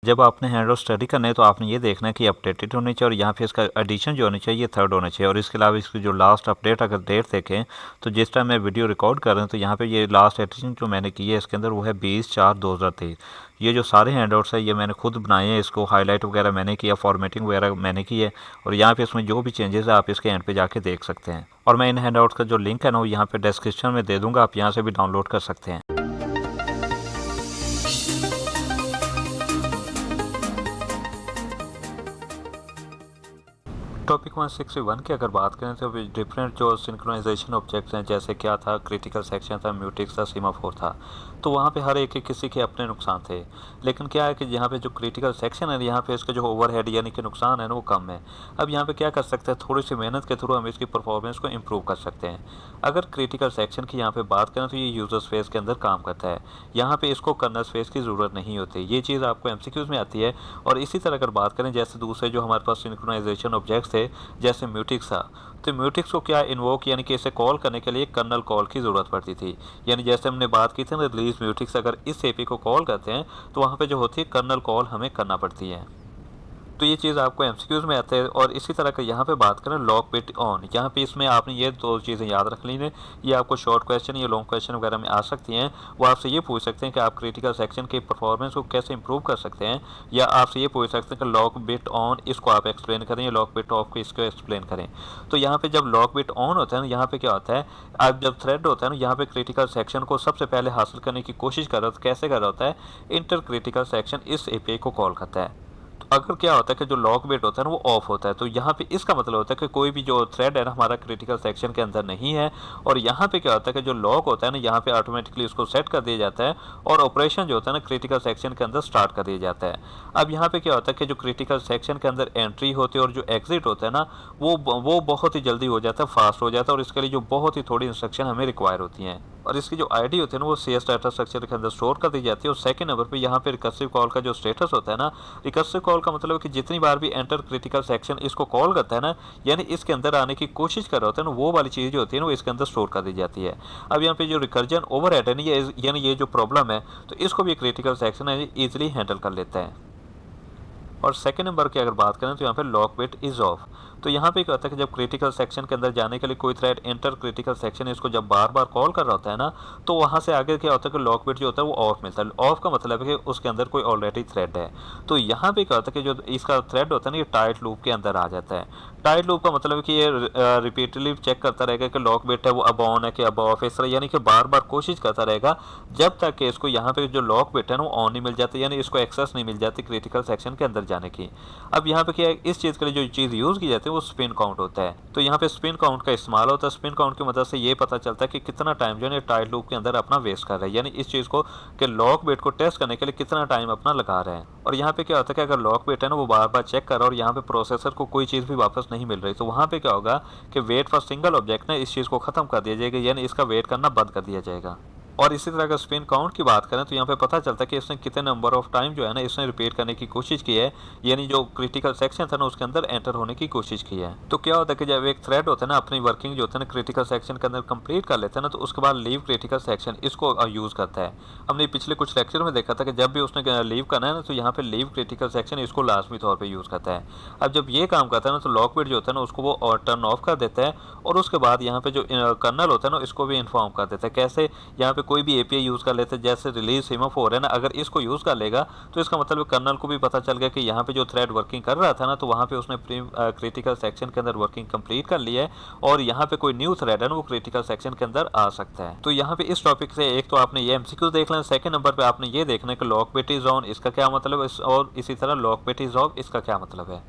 जब आपने hand out study करना है तो आपने ये देखना है कि अपडेटेड होनी चाहिए और यहाँ पे इसका एडिशन जो होनी चाहिए ये थर्ड होना चाहिए। और इसके अलावा इसकी जो लास्ट अपडेट अगर डेट देखें तो जिस टाइम मैं वीडियो रिकॉर्ड कर रहा हूँ तो यहाँ पे ये लास्ट एडिशन जो मैंने की है इसके अंदर वो है 20/4/2023। ये जो सारे हैंड आउट्स है ये मैंने खुद बनाए हैं, इसको हाईलाइट वगैरह मैंने किया, फॉर्मेटिंग वगैरह मैंने की है और यहाँ पे इसमें जो भी चेंजेस है आप इसके एंड पे जाके देख सकते हैं। और मैं इन हैंड आउट्स का जो लिंक है ना वो यहाँ पे डिस्क्रिप्शन में दे दूँगा, आप यहाँ से भी डाउनलोड कर सकते हैं। टॉपिक 161 की अगर बात करें तो डिफरेंट जो सिंक्रोनाइजेशन ऑब्जेक्ट्स हैं, जैसे क्या था, क्रिटिकल सेक्शन था, म्यूटिक्स था, सीमाफोर था, तो वहाँ पे हर एक किसी के अपने नुकसान थे। लेकिन क्या है कि यहाँ पे जो क्रिटिकल सेक्शन है यहाँ पे इसका जो ओवरहेड यानी कि नुकसान है ना वो कम है। अब यहाँ पे क्या कर सकते हैं, थोड़ी सी मेहनत के थ्रू हम इसकी परफॉर्मेंस को इम्प्रूव कर सकते हैं। अगर क्रिटिकल सेक्शन की यहाँ पे बात करें तो ये यूजर स्पेस के अंदर काम करता है, यहाँ पे इसको कर्नल स्पेस की ज़रूरत नहीं होती। ये चीज़ आपको एमसीक्यूज़ में आती है। और इसी तरह अगर बात करें जैसे दूसरे जो हमारे पास सिंक्रोनाइजेशन ऑब्जेक्ट्स थे जैसे म्यूटिक्स था, तो म्यूटिक्स को क्या इन्वोक यानी कि इसे कॉल करने के लिए कर्नल कॉल की ज़रूरत पड़ती थी। यानी जैसे हमने बात की थी ना रिलीज म्यूटिक्स, अगर इस एपी को कॉल करते हैं तो वहाँ पे जो होती है कर्नल कॉल हमें करना पड़ती है। तो ये चीज़ आपको एमसीक्यूज़ में आते हैं। और इसी तरह का यहाँ पे बात करें लॉक बिट ऑन, यहाँ पे इसमें आपने ये दो चीज़ें याद रख ली हैं। ये आपको शॉर्ट क्वेश्चन या लॉन्ग क्वेश्चन वगैरह में आ सकती हैं। वो आपसे ये पूछ सकते हैं कि आप क्रिटिकल सेक्शन की परफॉर्मेंस को कैसे इंप्रूव कर सकते हैं, या आपसे ये पूछ सकते हैं कि लॉक बिट ऑन इसको आप एक्सप्लेन करें या लॉक बिट ऑफ को इसको एक्सप्लेन करें। तो यहाँ पे जब लॉक बिट ऑन होता है ना, यहाँ पे क्या होता है, आप जब थ्रेड होता है ना यहाँ पे क्रिटिकल सेक्शन को सबसे पहले हासिल करने की कोशिश कर रहा है, कैसे कर रहा होता है, इंटर क्रिटिकल सेक्शन इस एपीआई को कॉल करता है। अगर क्या होता है कि जो लॉक बिट होता है ना वो ऑफ होता है, तो यहाँ पे इसका मतलब होता है कि कोई भी जो थ्रेड है ना हमारा क्रिटिकल सेक्शन के अंदर नहीं है। और यहाँ पे क्या होता है कि जो लॉक होता है ना यहाँ पे ऑटोमेटिकली उसको सेट कर दिया जाता है और ऑपरेशन जो होता है ना क्रिटिकल सेक्शन के अंदर स्टार्ट कर दिया जाता है। अब यहाँ पे क्या होता है कि जो क्रिटिकल सेक्शन के अंदर एंट्री होती है और जो एग्जिट होता है ना वो बहुत ही जल्दी हो जाता है, फास्ट हो जाता है। और इसके लिए जो बहुत ही थोड़ी इंस्ट्रक्शन हमें रिक्वायर होती हैं और इसकी जो आईडी होती है ना वो CS डाटा स्ट्रक्चर के अंदर स्टोर कर दी जाती है। और सेकंड नंबर पे यहाँ पे रिकर्सिव कॉल का जो स्टेटस होता है ना, रिकर्सिव कॉल का मतलब है कि जितनी बार भी एंटर क्रिटिकल सेक्शन इसको कॉल करता है ना, यानी इसके अंदर आने की कोशिश कर रहा होता है ना, वो वाली चीज़ जो होती है ना वो इसके अंदर स्टोर कर दी जाती है। अब यहाँ पे जो रिकर्जन ओवरहेड है ना यानी ये जो प्रॉब्लम है, तो इसको भी क्रिटिकल सेक्शन है ईजिली हैंडल कर लेता है। और सेकंड नंबर की अगर बात करें तो यहाँ पे लॉक बिट इज ऑफ। तो यहाँ पे क्या होता है कि जब क्रिटिकल सेक्शन के अंदर जाने के लिए कोई थ्रेड एंटर क्रिटिकल सेक्शन इसको जब बार बार कॉल कर रहा होता है ना, तो वहाँ से आगे क्या होता है कि लॉक बिट जो होता है वो ऑफ मिलता है। ऑफ का मतलब है कि उसके अंदर कोई ऑलरेडी थ्रेड है। तो यहाँ पे क्या होता है कि जो इसका थ्रेड होता है ना ये टाइट लूप के अंदर आ जाता है। टाइट लूप का मतलब है कि ये रिपीटली चेक करता रहेगा कि लॉक बिट है वो अब ऑन है कि अब ऑफ है, इस तरह यानी कि बार बार कोशिश करता रहेगा जब तक कि इसको यहाँ पे जो लॉक बिट है ना वो ऑन नहीं मिल जाती, यानी इसको एक्सेस नहीं मिल जाती क्रिटिकल सेक्शन के अंदर जाने की। अब यहाँ पे क्या है, इस चीज़ के लिए जो चीज़ यूज़ की जाती है वो स्पिन काउंट होता है। तो यहाँ पे स्पिन काउंट का इस्तेमाल होता है। स्पिन काउंट की मदद से ये पता चलता है कि कितना टाइम जो है टाइट लूप के अंदर अपना वेस्ट कर रहा है, यानी इस चीज़ को कि लॉक बिट को टेस्ट करने के लिए कितना टाइम अपना लगा रहे हैं। और यहाँ पे क्या होता है कि अगर लॉक बिट है ना वो बार बार चेक कर रहा है और यहाँ पे प्रोसेसर को कोई चीज़ भी वापस नहीं मिल रही, तो वहाँ पे क्या होगा कि वेट फॉर सिंगल ऑब्जेक्ट ना इस चीज़ को खत्म कर दिया जाएगा, यानी इसका वेट करना बंद कर दिया जाएगा। और इसी तरह अगर स्पिन काउंट की बात करें तो यहाँ पे पता चलता है कि इसने कितने नंबर ऑफ टाइम जो है ना इसने रिपीट करने की कोशिश की है, यानी जो क्रिटिकल सेक्शन था ना उसके अंदर एंटर होने की कोशिश की है। तो क्या होता है कि जब एक थ्रेड होता है ना अपनी वर्किंग जो होता है ना क्रिटिकल सेक्शन के अंदर कंप्लीट कर लेता है ना, तो उसके बाद लीव क्रिटिकल सेक्शन इसको यूज़ करता है। हमने पिछले कुछ लेक्चर में देखा था कि जब भी उसने लीव करना है ना तो यहाँ पे लीव क्रिटिकल सेक्शन इसको लाजमी तौर पर यूज़ करता है। अब जब ये काम करता है ना तो लॉक बिट जो होता है ना उसको वो टर्न ऑफ कर देता है और उसके बाद यहाँ पे जो कर्नल होता है ना इसको भी इन्फॉर्म कर देता है। कैसे, यहाँ पे कोई भी एपीआई यूज़ कर लेते हैं, जैसे रिलीज सीमाफोर है ना, अगर इसको यूज़ कर लेगा तो इसका मतलब कर्नल को भी पता चल गया कि यहाँ पे जो थ्रेड वर्किंग कर रहा था ना तो वहाँ पे उसने क्रिटिकल सेक्शन के अंदर वर्किंग कंप्लीट कर ली है और यहाँ पे कोई न्यू थ्रेड है ना वो क्रिटिकल सेक्शन के अंदर आ सकता है। तो यहाँ पे इस टॉपिक से एक तो आपने ये एमसीक्यू देख लेना, सेकंड नंबर पे आपने ये देखना है कि लॉक बिट इज ऑन इसका क्या मतलब है, और इसी तरह लॉक बिट इज ऑफ इसका क्या मतलब है।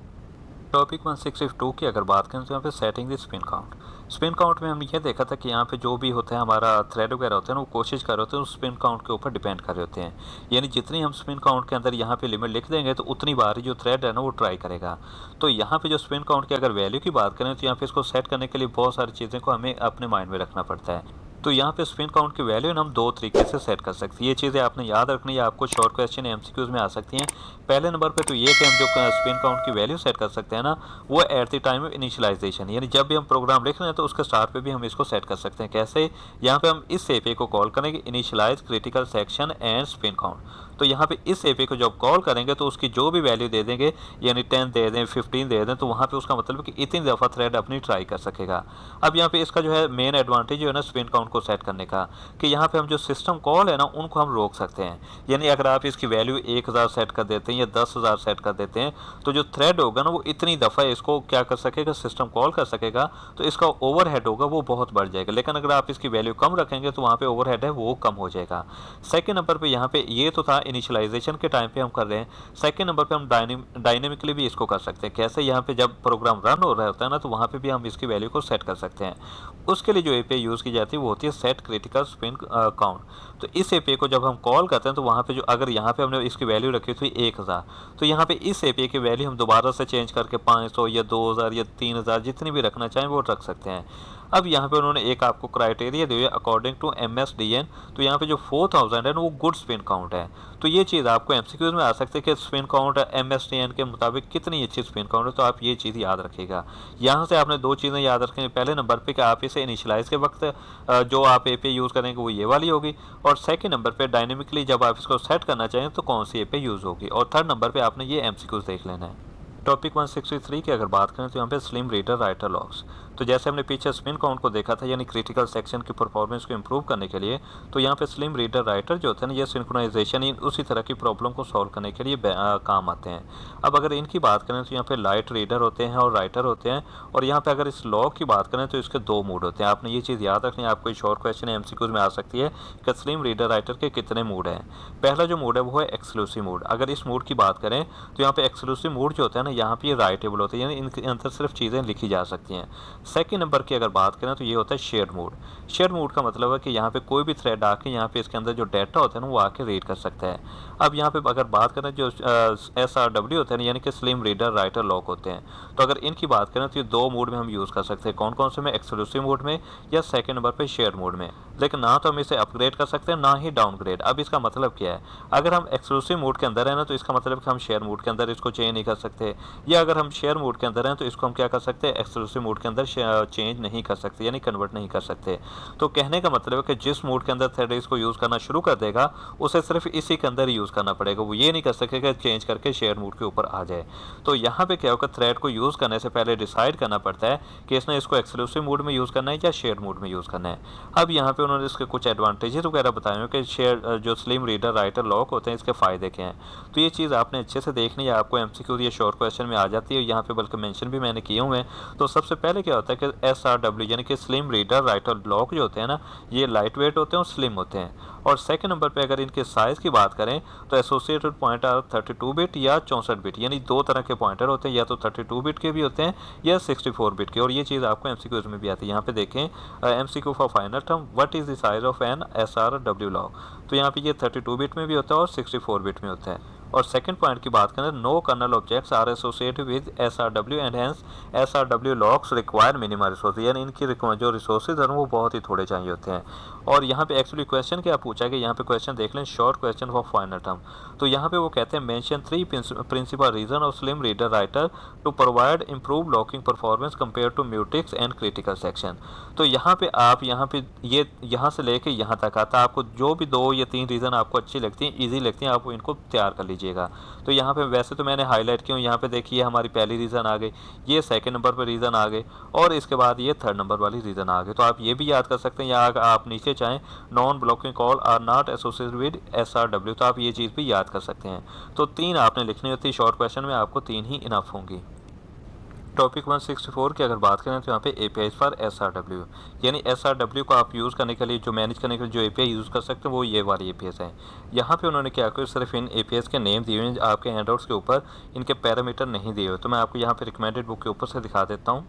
टॉपिक 162 की अगर बात करें तो यहाँ पे setting the spin count. Spin count में हमने ये देखा था कि यहाँ पे जो भी होता है हमारा थ्रेड वगैरह होते हैं ना वो कोशिश कर रहे होते हैं उस स्पिन काउंट के ऊपर डिपेंड कर रहे होते हैं, यानी जितनी हम स्पिन काउंट के अंदर यहाँ पे लिमिट लिख देंगे तो उतनी बार ही जो थ्रेड है ना वो ट्राई करेगा। तो यहाँ पे जो स्पिन काउंट की अगर वैल्यू की बात करें तो यहाँ पे इसको सेट करने के लिए बहुत सारी चीज़ें को हमें अपने माइंड में रखना पड़ता है। तो यहाँ पे स्पिन काउंट की वैल्यू हम दो तरीके से सेट कर सकते हैं। ये चीज़ें आपने याद रखनी है, आपको शॉर्ट क्वेश्चन एमसीक्यूज में आ सकती हैं। पहले नंबर पे तो ये कि हम जो स्पिन काउंट की वैल्यू सेट कर सकते हैं ना, वो at the time of initialization, यानी जब भी हम प्रोग्राम लिख रहे हैं तो उसके स्टार्ट पे भी हम इसको सेट कर सकते हैं। कैसे? यहाँ पे हम इस एपीआई को कॉल करेंगे, initialize critical section and spin count. तो यहाँ पे इस एपीआई को जब कॉल करेंगे तो उसकी जो भी वैल्यू दे देंगे, यानी 10 दे दें, 15 दे दें, तो वहाँ पे उसका मतलब है कि इतनी दफ़ा थ्रेड अपनी ट्राई कर सकेगा। अब यहाँ पे इसका जो है मेन एडवांटेज जो है ना स्पिन काउंट को सेट करने का, कि यहाँ पे हम जो सिस्टम कॉल है ना उनको हम रोक सकते हैं। यानी अगर आप इसकी वैल्यू 1000 सेट कर देते हैं या 10,000 सेट कर देते हैं, तो जो थ्रेड होगा ना वो इतनी दफ़ा इसको क्या कर सकेगा, सिस्टम कॉल कर सकेगा, तो इसका ओवरहेड होगा वो बहुत बढ़ जाएगा। लेकिन अगर आप इसकी वैल्यू कम रखेंगे तो वहाँ पे ओवरहेड है वो कम हो जाएगा। सेकेंड नंबर पे यहाँ पे ये तो था इनिशियलाइजेशन के टाइम पे हम कर रहे हैं। सेकेंड नंबर पे हम डायनेमिकली भी इसको कर सकते हैं। कैसे? यहाँ पे जब प्रोग्राम रन हो रहा होता है ना, तो वहाँ पे भी हम इसकी वैल्यू को सेट कर सकते हैं। उसके लिए जो एपीआई यूज़ की जाती है वो होती है सेट क्रिटिकल स्पिन काउंट। तो इस एपीआई को जब हम कॉल करते हैं तो वहाँ पे जो अगर यहाँ पे हमने इसकी वैल्यू रखी थी 1000, तो यहाँ पे इस एपीआई की वैल्यू हम दोबारा से चेंज करके 500 या 2000 या 3000 जितनी भी रखना चाहें वो रख सकते हैं। अब यहाँ पे उन्होंने एक आपको क्राइटेरिया दी है अकॉर्डिंग टू MSDN। तो यहाँ पे जो 4000 है ना वो गुड स्पिन काउंट है। तो ये चीज़ आपको एमसीक्यूज में आ सकती है कि स्पिन काउंट MSDN के मुताबिक कितनी अच्छी स्पिन काउंट है, तो आप ये चीज़ याद रखिएगा। यहाँ से आपने दो चीज़ें याद रखेंगे। पहले नंबर पे कि आप इसे इनिशियलाइज के वक्त जो आप एपीआई यूज़ करेंगे वो ये वाली होगी, और सेकंड नंबर पे डायनेमिकली जब आप इसको सेट करना चाहें तो कौन सी एपीआई यूज़ होगी, और थर्ड नंबर पे आपने ये एमसीक्यूज देख लेना है। टॉपिक 163 की अगर बात करें तो यहाँ पे स्लिम रीडर राइटर लॉक्स। तो जैसे हमने पीछे स्पिन काउंट को देखा था, यानी क्रिटिकल सेक्शन की परफॉर्मेंस को इंप्रूव करने के लिए, तो यहाँ पे स्लिम रीडर राइटर जो होते हैं ना, ये सिंक्रोनाइजेशन उसी तरह की प्रॉब्लम को सॉल्व करने के लिए काम आते हैं। अब अगर इनकी बात करें तो यहाँ पे लाइट रीडर होते हैं और राइटर होते हैं, और यहाँ पे अगर इस लॉक की बात करें तो इसके दो मूड होते हैं। आपने ये चीज़ याद रखनी है, आपको एक शॉर्ट क्वेश्चन एमसीक्यूज में आ सकती है कि स्लिम रीडर राइटर के कितने मूड हैं। पहला जो मूड है वो है एक्सक्लूसिव मूड। अगर इस मूड की बात करें तो यहाँ पे एक्सक्लूसिव मूड जो होता है ना, यहाँ पे ये राइटेबल होते हैं, यानी इनके अंदर सिर्फ चीज़ें लिखी जा सकती हैं। सेकंड नंबर की अगर बात करें तो ये होता है शेयर मूड। शेयर मूड का मतलब है कि यहाँ पे कोई भी थ्रेड आके यहाँ पे इसके अंदर जो डाटा होता है ना वो आके रीड कर सकता है। अब यहाँ पे अगर बात करें जो SRW होते हैं, यानी कि स्लिम रीडर राइटर लॉक होते हैं, तो अगर इनकी बात करें तो ये दो मोड में हम यूज़ कर सकते हैं। कौन कौन से में? एक्सक्लूसिव मोड में या सेकंड नंबर पे शेयर मोड में। लेकिन ना तो हम इसे अपग्रेड कर सकते हैं ना ही डाउनग्रेड। अब इसका मतलब क्या है? अगर हम एक्सक्लूसिव मोड के अंदर है ना, तो इसका मतलब है कि हम शेयर मोड के अंदर इसको चेंज नहीं कर सकते, या अगर हम शेयर मोड के अंदर हैं तो इसको हम क्या कर सकते हैं, एक्सक्लूसिव मोड के अंदर चेंज नहीं कर सकते, यानी कन्वर्ट नहीं कर सकते। तो कहने का मतलब है कि जिस मोड के अंदर थ्रेड इसको यूज़ करना शुरू कर देगा उसे सिर्फ इसी के अंदर ही यूज़ करना पड़ेगा, वो ये नहीं कर सकेगा चेंज करके शेयर मोड के ऊपर आ जाए। तो यहाँ पे क्या होगा, थ्रेड को यूज़ करने से पहले डिसाइड करना पड़ता है कि इसने इसको एक्सक्लूसिव मोड में यूज़ करना है या शेयर मोड में यूज़ करना है। अब यहाँ पे उन्होंने इसके कुछ एडवांटेजेस वगैरह बताए हैं कि शेयर जो स्लिम रीडर राइटर लॉक होते हैं इसके फ़ायदे क्या हैं। तो ये चीज़ आपने अच्छे से देखनी है, आपको एमसीक्यू ये शॉर्ट क्वेश्चन में आ जाती है, यहाँ पे बल्कि मेंशन भी मैंने किए हुए हैं। तो सबसे पहले क्या होता है कि SRW यानी कि स्लिम रीडर राइटर लॉक जो होते हैं ना, ये लाइट वेट होते हैं और स्लिम होते हैं। और सेकंड नंबर पे अगर इनके साइज़ की बात करें तो एसोसिएटेड पॉइंटर 32 बिट या 64 बिट, यानी दो तरह के पॉइंटर होते हैं, या तो 32 बिट के भी होते हैं या 64 बिट के। और ये चीज़ आपको एमसीक्यूज में भी आती है। यहाँ पे देखें MCQ for final term, what is the size of an SRW lock. तो यहाँ पे ये 32 बिट में भी होता है और 64 बिट में होता है। और सेकंड पॉइंट की बात करें, no kernel objects are associated with SRW and hence SRW locks require minimum resource, यानी इनकी जो रिसोर्सेज हैं वो बहुत ही थोड़े चाहिए होते हैं। और यहाँ पे एक्चुअली क्वेश्चन क्या पूछा गया, यहाँ पे क्वेश्चन देख लें, short question for final term. तो यहाँ पे वो कहते हैं mention 3 principal reason of slim reader writer to provide improve locking performance compare to mutex and critical section. तो यहाँ पे आप यहाँ पे ये यहाँ से लेके यहाँ तक आता है, आपको जो भी 2 या 3 रीज़न आपको अच्छी लगती हैं, ईजी लगती हैं, आप इनको तैयार कर लीजिएगा। तो यहाँ पे वैसे तो मैंने हाईलाइट की हूँ, यहाँ पे देखिए हमारी पहली रीज़न आ गई, ये सेकंड नंबर पर रीज़न आ गए, और इसके बाद ये थर्ड नंबर वाली रीज़न आ गई। तो आप ये भी याद कर सकते हैं, या आप नीचे चाहें non blocking call are not associated with SRW, तो आप ये चीज़ भी याद कर सकते हैं। तो 3 आपने लिखनी होती है शॉर्ट क्वेश्चन में, आपको 3 ही इनफ होंगी। टॉपिक 164 की अगर बात करें तो यहाँ पे APIs फॉर SRW, यानी SRW को आप यूज़ करने के लिए, जो मैनेज करने के लिए जो API यूज़ कर सकते हैं वो ये वाली APIs हैं। यहाँ पे उन्होंने क्या किया, सिर्फ इन APIs के नेम दिए हुए हैं, आपके हैंडआउट्स के ऊपर इनके पैरामीटर नहीं दिए हुए। तो मैं आपको यहाँ पे रिकमेंडेड बुक के ऊपर से दिखा देता हूँ।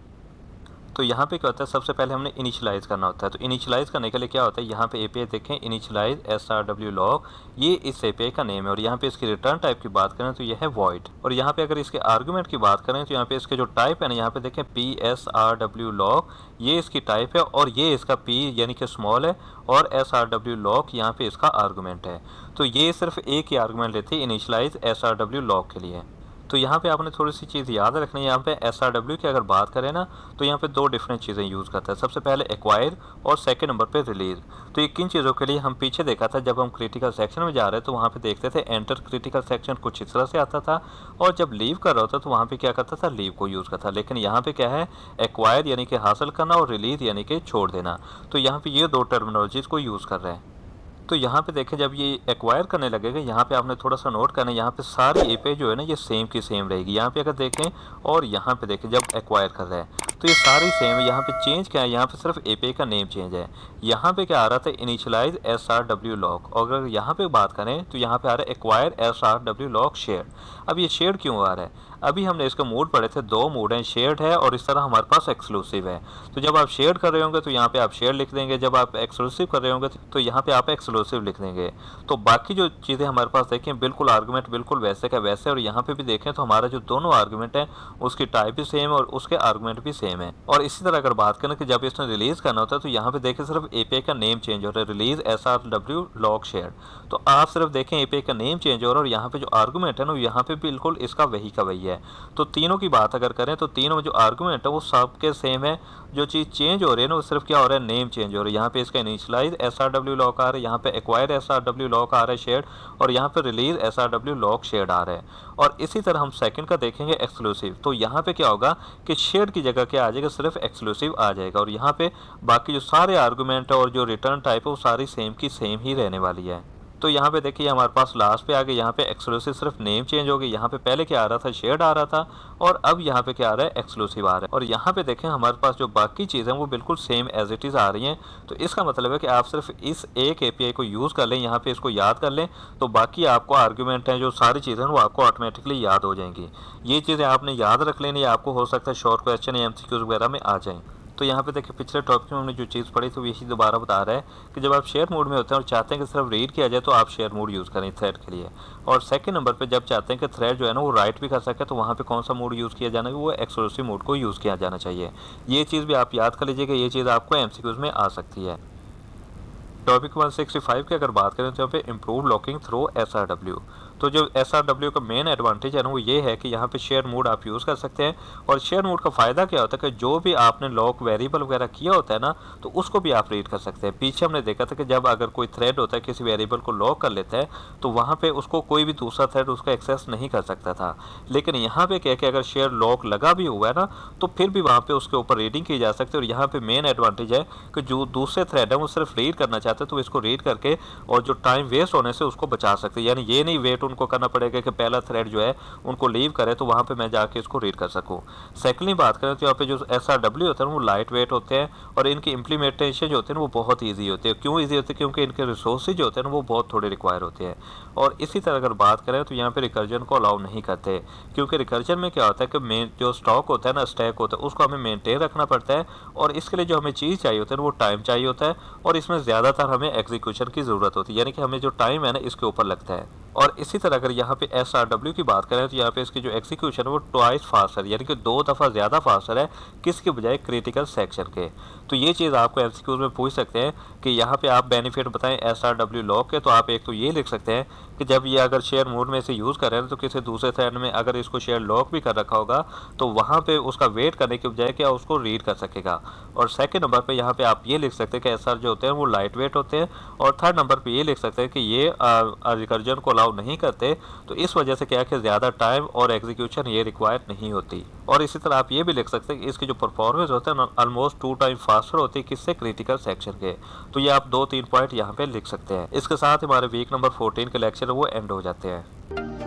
तो यहाँ पे क्या होता है, सबसे पहले हमने इनिशियलाइज़ करना होता है। तो इनिशियलाइज़ करने के लिए क्या होता है, यहाँ पे एपीआई देखें इनिशियलाइज़ SRW लॉग, ये इस एपीआई का नेम है। और यहाँ पे इसकी रिटर्न टाइप की बात करें तो ये है वॉइड। और यहाँ पे अगर इसके आर्गुमेंट की बात करें तो यहाँ पे इसके जो टाइप है ना, यहाँ पे देखें PSRW लॉग, ये इसकी टाइप है और ये इसका P यानी कि स्मॉल है, और SRW लॉग यहाँ पे इसका आर्गुमेंट है। तो ये सिर्फ एक ही आर्गुमेंट लेती है इनिशियलाइज़ SRW लॉग के लिए। तो यहाँ पे आपने थोड़ी सी चीज़ याद रखनी है। यहाँ पे SRW की अगर बात करें ना, तो यहाँ पे दो डिफरेंट चीज़ें यूज़ करता है। सबसे पहले एक्वायर और सेकंड नंबर पे रिलीज। तो ये किन चीज़ों के लिए हम पीछे देखा था, जब हम क्रिटिकल सेक्शन में जा रहे हैं तो वहाँ पे देखते थे एंटर क्रिटिकल सेक्शन कुछ इस तरह से आता था, और जब लीव कर रहा होता तो वहाँ पे क्या करता था, लीव को यूज़ करता। लेकिन यहाँ पे क्या है, एक्वायर यानी कि हासिल करना और रिलीज यानी कि छोड़ देना। तो यहाँ पे ये दो टर्मिनोलॉजीज को यूज़ कर रहे हैं। तो यहाँ पे देखें जब ये एक्वायर करने लगेगा, यहाँ पे आपने थोड़ा सा नोट करना है, यहाँ पे सारी एपीआई जो है ना ये सेम की सेम रहेगी। यहाँ पे अगर देखें और यहाँ पे देखें जब एक्वायर कर रहा है तो ये सारी सेम है। यहाँ पे चेंज क्या है, यहाँ पे सिर्फ एपीआई का नेम चेंज है। यहाँ पे क्या आ रहा था, इनिशियलाइज SRW लॉक, और अगर यहाँ पे बात करें तो यहाँ पे आ रहा है एक्वायर SRW लॉक शेयर। अब ये शेयर क्यों आ रहा है, अभी हमने इसके मोड पढ़े थे, दो मोड हैं, शेयर्ड है और इस तरह हमारे पास एक्सक्लूसिव है। तो जब आप शेयर कर रहे होंगे तो यहाँ पे आप शेयर लिख देंगे, जब आप एक्सक्लूसिव कर रहे होंगे तो यहाँ पे आप एक्सक्लूसिव लिख देंगे। तो बाकी जो चीज़ें हमारे पास देखें बिल्कुल आर्गुमेंट बिल्कुल वैसे का वैसे, और यहाँ पे भी देखें तो हमारा जो दोनों आर्गुमेंट है उसकी टाइप भी सेम है और उसके आर्गुमेंट भी सेम है। और इसी तरह अगर बात करें कि जब इसने रिलीज करना होता है तो यहाँ पे देखें सिर्फ एपीआई का नेम चेंज हो रहा है, रिलीज SRW लॉग शेयर। तो आप सिर्फ देखें एपीआई का नेम चेंज हो रहा है और यहाँ पे जो आर्गुमेंट है ना यहाँ पे बिल्कुल इसका वही का वही है। तो तीनों की बात अगर करें तो तीनों में जो आर्गुमेंट है वो सबके सेम है। जो चीज़ चेंज हो रही है ना वो सिर्फ क्या हो रहा है, नेम चेंज हो रहा है। यहाँ पे इसका इनिशियलाइज SRW लॉक आ रहा है, यहाँ पे एक्वायर SRW लॉक आ रहा है शेड, और यहाँ पे रिलीज SRW लॉक शेड आ रहा है। और इसी तरह हम सेकंड का देखेंगे एक्सक्लूसिव। तो यहाँ पे क्या होगा कि शेड की जगह क्या आ जाएगा, सिर्फ एक्सक्लूसिव आ जाएगा, और यहाँ पे बाकी जो सारे आर्गुमेंट और जो रिटर्न टाइप है वो सारी सेम की सेम ही रहने वाली है। तो यहाँ पे देखिए हमारे पास लास्ट पे आ गए, यहाँ पे एक्सक्लूसिव सिर्फ नेम चेंज हो गई। यहाँ पे पहले क्या आ रहा था, शेड आ रहा था, और अब यहाँ पे क्या आ रहा है, एक्सक्लूसिव आ रहा है। और यहाँ पे देखें हमारे पास जो बाकी चीज़ें वो बिल्कुल सेम एज इट इज़ आ रही हैं। तो इसका मतलब है कि आप सिर्फ इस एक एपीआई को यूज़ कर लें, यहाँ पे इसको याद कर लें, तो बाकी आपको आर्ग्यूमेंट हैं जो सारी चीज़ें वो आपको ऑटोमेटिकली याद हो जाएंगी। ये चीज़ें आपने याद रख लेनी, आपको हो सकता है शॉर्ट क्वेश्चन या MCQs वगैरह में आ जाएँ। तो यहाँ पे देखिए पिछले टॉपिक में हमने जो चीज़ पढ़ी तो यही दोबारा बता रहा है कि जब आप शेयर मोड में होते हैं और चाहते हैं कि सिर्फ रीड किया जाए तो आप शेयर मोड यूज़ करें थ्रेड के लिए। और सेकंड नंबर पे जब चाहते हैं कि थ्रेड जो है ना वो राइट भी कर सके तो वहाँ पे कौन सा मोड यूज़ किया जाना है, वो एक्सक्लूसिव मोड को यूज़ किया जाना चाहिए। ये चीज़ भी आप याद कर लीजिएगा, ये चीज़ आपको MCQs में आ सकती है। टॉपिक 165 की अगर बात करें तो यहाँ पे इम्प्रूव लॉकिंग थ्रू SRW। तो जो SRW का मेन एडवांटेज है ना वो ये है कि यहाँ पे शेयर मोड आप यूज़ कर सकते हैं। और शेयर मोड का फ़ायदा क्या होता है कि जो भी आपने लॉक वेरिएबल वगैरह किया होता है ना तो उसको भी आप रीड कर सकते हैं। पीछे हमने देखा था कि जब अगर कोई थ्रेड होता है किसी वेरिएबल को लॉक कर लेता है तो वहाँ पर उसको कोई भी दूसरा थ्रेड उसका एक्सेस नहीं कर सकता था। लेकिन यहाँ पर क्या कि अगर शेयर लॉक लगा भी हुआ है ना तो फिर भी वहाँ पर उसके ऊपर रीडिंग की जा सकती है। और यहाँ पर मेन एडवांटेज है कि जो दूसरे थ्रेड है वो सिर्फ रीड करना चाहते हैं तो इसको रीड करके और जो टाइम वेस्ट होने से उसको बचा सकते हैं। यानी ये नहीं वेट उनको करना पड़ेगा कि पहला थ्रेड जो है उनको लीव करे तो वहाँ पे मैं जाके इसको रीड कर सकूँ। सेकेंडली बात करें तो यहाँ पे जो SRW होते हैं वो लाइट वेट होते हैं और इनकी इम्प्लीमेंटेशन जो होते हैं वो बहुत ईजी होती है। क्यों ईजी होती है, क्योंकि इनके रिसोर्सेज जो होते हैं वो बहुत थोड़े रिक्वायर होते हैं। और इसी तरह अगर बात करें तो यहाँ पे रिकर्जन को अलाउ नहीं करते, क्योंकि रिकर्जन में क्या होता है कि मेन जो स्टॉक होता है ना, स्टैक होता है, उसको हमें मेनटेन रखना पड़ता है। और इसके लिए जो हमें चीज़ चाहिए होता है वो टाइम चाहिए होता है, और इसमें ज़्यादातर हमें एग्जीक्यूशन की ज़रूरत होती है, यानी कि हमें जो टाइम है ना इसके ऊपर लगता है। और इसी तरह अगर यहाँ पे SRW की बात करें तो यहाँ पे इसकी जो एग्जीक्यूशन है वो ट्वाइस फास्टर, यानी कि 2 दफ़ा ज़्यादा फास्टर है किसके बजाय, क्रिटिकल सेक्शन के। तो ये चीज़ आपको MCQs में पूछ सकते हैं कि यहाँ पे आप बेनिफिट बताएं SRW लॉक के। तो आप एक तो ये लिख सकते हैं कि जब ये अगर शेयर मोड में इसे यूज़ कर रहे हैं तो किसी दूसरे थ्रेड में अगर इसको शेयर लॉक भी कर रखा होगा तो वहाँ पे उसका वेट करने के बजाय क्या उसको रीड कर सकेगा। और सेकंड नंबर पे यहाँ पे आप ये लिख सकते हैं कि SR जो होते हैं वो लाइट वेट होते हैं। और थर्ड नंबर पे ये लिख सकते हैं कि ये रिकर्जन को अलाउ नहीं करते, तो इस वजह से क्या है कि ज़्यादा टाइम और एग्जीक्यूशन ये रिक्वायर नहीं होती। और इसी तरह आप ये भी लिख सकते हैं कि इसकी जो परफॉर्मेंस होते हैं ऑलमोस्ट 2 टाइम फास्टर होती है किससे, क्रिटिकल सेक्शन के। तो ये आप 2-3 पॉइंट यहाँ पे लिख सकते हैं। इसके साथ हमारे वीक नंबर 14 के लेक्चर वो एंड हो जाते हैं।